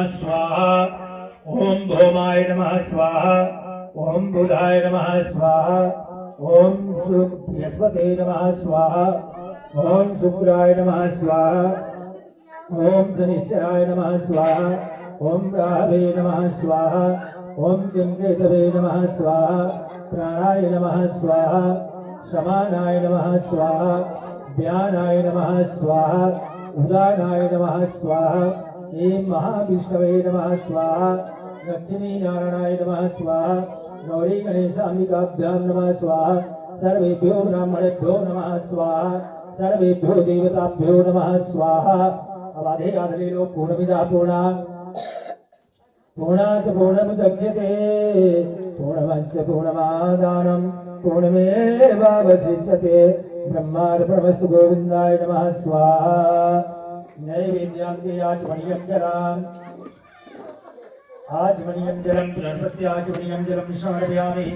स्वाहा ओम भौमाय नमः स्वाहा ओम बुधाय नमः स्वाहा ओम बृहस्पते नमः स्वाहा ओम शुक्राय नमः स्वाहा ओम शनिश्चराय नमः स्वाहा ओम राहवे नमः स्वाहा ओम केतवे नमः स्वाहा प्राणाय नमः स्वाहा समानाय नमः स्वाहा व्यानाय नमः स्वाहा उदानाय नमः स्वाहा ऐं महाविष्णवे नमः स्वाहा दक्षिणी नारायणाय नमः स्वाहा गौरी गणेशाम्बिकाभ्यां नमः स्वाहा सर्वेभ्यो ब्राह्मणेभ्यो नमः स्वाहा सर्वेभ्यो देवताभ्यो नमः स्वाहा अवाधे आधलेलो पूर्णमिदा पूर्णा पूर्णात् पूर्णमुदच्यते पूर्णमस्य पूर्णमादानं पूर्णमेवावशिष्यते ब्रह्मार्पणमस्तु गोविन्दाय नमः स्वाहा नैवेद्यान्ते आचमनीयं जलम् आचमनीयं जलं बृहस्पति आचमनीयं जलं समर्पयामि